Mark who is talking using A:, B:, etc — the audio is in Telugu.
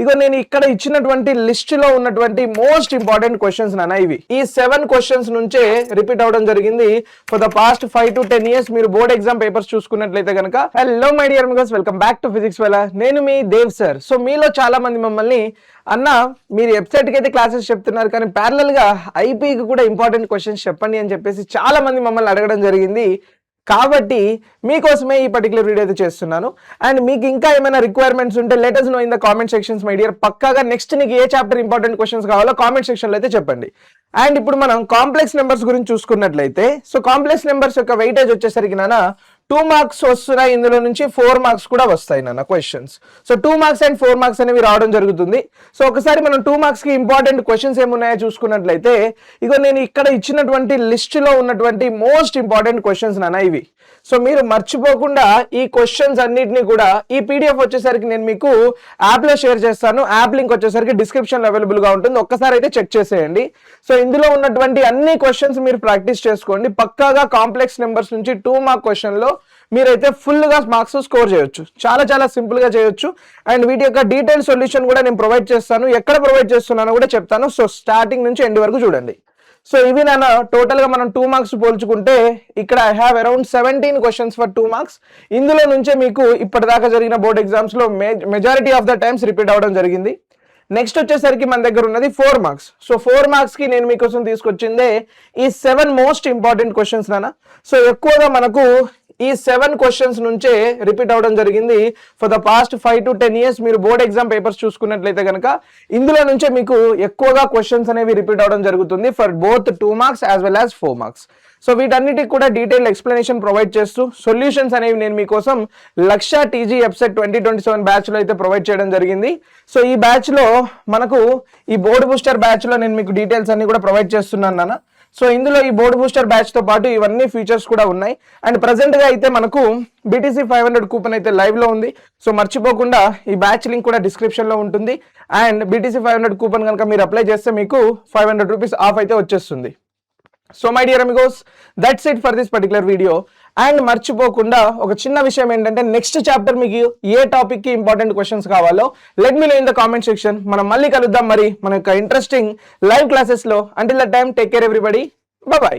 A: ఇగో నేను ఇక్కడ ఇచ్చినటువంటి లిస్ట్ లో ఉన్నటువంటి మోస్ట్ ఇంపార్టెంట్ క్వశ్చన్స్ నాన్న ఇవి. ఈ 7 క్వశ్చన్స్ నుంచే రిపీట్ అవడం జరిగింది for the past 5 to 10 years. మీరు బోర్డ్ ఎగ్జామ్ పేపర్స్ చూసుకున్నట్లయితే కనుక, hello my dear Amigos, welcome back to physics వేళ. నేను మీ దేవ్ సార్. సో మీలో చాలా మంది మమ్మల్ని అన్న మీరు వెబ్సైట్కి అయితే క్లాసెస్ చెప్తున్నారు కానీ ప్యారలల్ గా ఐపీకి కూడా ఇంపార్టెంట్ క్వశ్చన్స్ చెప్పండి అని చెప్పేసి చాలా మంది మమ్మల్ని అడగడం జరిగింది. కాబట్టి మీకోసమే ఈ పర్టికులర్ వీడియో అయితే చేస్తున్నాను. అండ్ మీకు ఇంకా ఏమైనా రిక్వైర్మెంట్స్ ఉంటే let us know in the comment sections my dear. పక్కాగా నెక్స్ట్ నీకు ఏ చాప్టర్ ఇంపార్టెంట్ క్వశ్చన్స్ కావాలో కామెంట్ సెక్షన్లో అయితే చెప్పండి. అండ్ ఇప్పుడు మనం కాంప్లెక్స్ నెంబర్స్ గురించి చూసుకున్నట్లయితే, సో కాంప్లెక్స్ నెంబర్స్ యొక్క వెయిటేజ్ వచ్చేసరికి నాన్న 2 మార్క్స్ వస్తున్నాయి, ఇందులో నుంచి 4 మార్క్స్ కూడా వస్తాయి నాన్న questions. So 2 marks and 4 marks అనేవి రావడం జరుగుతుంది. సో ఒకసారి మనం 2 మార్క్స్ కి ఇంపార్టెంట్ క్వశ్చన్స్ ఏమున్నాయో చూసుకున్నట్లయితే, ఇగో నేను ఇక్కడ ఇచ్చినటువంటి లిస్ట్ లో ఉన్నటువంటి మోస్ట్ ఇంపార్టెంట్ క్వశ్చన్స్ నాన్న ఇవి. సో మీరు మర్చిపోకుండా ఈ క్వశ్చన్స్ అన్నిటిని కూడా ఈ పీడిఎఫ్ వచ్చేసరికి నేను మీకు యాప్ లో షేర్ చేస్తాను. యాప్ లింక్ వచ్చేసరికి డిస్క్రిప్షన్ లో అవైలబుల్ గా ఉంటుంది, ఒక్కసారి అయితే చెక్ చేసేయండి. సో ఇందులో ఉన్నటువంటి అన్ని క్వశ్చన్స్ మీరు ప్రాక్టీస్ చేసుకోండి. పక్కాగా కాంప్లెక్స్ నెంబర్స్ నుంచి 2 మార్క్ క్వశ్చన్ లో మీరైతే ఫుల్ గా మార్క్స్ స్కోర్ చేయొచ్చు. చాలా సింపుల్ గా చేయొచ్చు. అండ్ వీటి యొక్క డీటెయిల్ సొల్యూషన్ కూడా నేను ప్రొవైడ్ చేస్తాను. ఎక్కడ ప్రొవైడ్ చేస్తున్నానో కూడా చెప్తాను. సో స్టార్టింగ్ నుంచి ఎండ్ వరకు చూడండి. సో ఇవి నాన్న టోటల్ గా మనం 2 మార్క్స్ పోల్చుకుంటే ఇక్కడ I have around 17 questions for 2 marks. ఇందులో నుంచే మీకు ఇప్పటిదాకా జరిగిన బోర్డ్ ఎగ్జామ్స్ లో majority of the times repeat అవడం జరిగింది. నెక్స్ట్ వచ్చేసరికి మన దగ్గర ఉన్నది 4 మార్క్స్. సో 4 మార్క్స్ కి నేను మీకోసం తీసుకొచ్చిందే ఈ 7 మోస్ట్ ఇంపార్టెంట్ క్వశ్చన్స్ నాన్న. సో ఎక్కువగా మనకు ఈ 7 క్వశ్చన్స్ నుంచే రిపీట్ అవడం జరిగింది for the past 5 to 10 years. మీరు బోర్డ్ ఎగ్జామ్ పేపర్స్ చూసుకున్నట్లయితే కనుక ఇందులో నుంచే మీకు ఎక్కువగా క్వశ్చన్స్ అనేవి రిపీట్ అవడం జరుగుతుంది for both 2 marks as well as 4 marks. So వీటన్నిటికి కూడా డీటెయిల్ ఎక్స్ప్లెనేషన్ ప్రొవైడ్ చేస్తూ సొల్యూషన్స్ అనేవి నేను మీకోసం లక్ష టీజీ వెబ్సైట్ 2027 బ్యాచ్ లో అయితే ప్రొవైడ్ చేయడం జరిగింది. సో ఈ బ్యాచ్ లో మనకు ఈ బోర్డ్ బూస్టర్ బ్యాచ్ లో నేను మీకు డీటెయిల్స్ అన్ని కూడా ప్రొవైడ్ చేస్తున్నాను నాన్న. సో ఇందులో ఈ బోర్డ్ బూస్టర్ బ్యాచ్ తో పాటు ఇవన్నీ ఫీచర్స్ కూడా ఉన్నాయి. అండ్ ప్రెసెంట్ గా అయితే మనకు BTC 500 కూపన్ అయితే లైవ్ లో ఉంది. సో మర్చిపోకుండా ఈ బ్యాచ్ లింక్ కూడా డిస్క్రిప్షన్ లో ఉంటుంది. అండ్ BTC 500 కూపన్ కనుక మీరు అప్లై చేస్తే మీకు 500 రూపీస్ ఆఫ్ అయితే వచ్చేస్తుంది. So my dear amigos, that's it for this particular video. And మర్చిపోకుండా ఒక చిన్న విషయం ఏంటంటే, నెక్స్ట్ చాప్టర్ మీకు ఏ టాపిక్ కి ఇంపార్టెంట్ క్వశ్చన్స్ కావాలో let me know in the comment section. మనం మళ్ళీ కలుద్దాం మరి మన యొక్క ఇంట్రెస్టింగ్ లైవ్ క్లాసెస్ లో. Until that time take care everybody, bye by.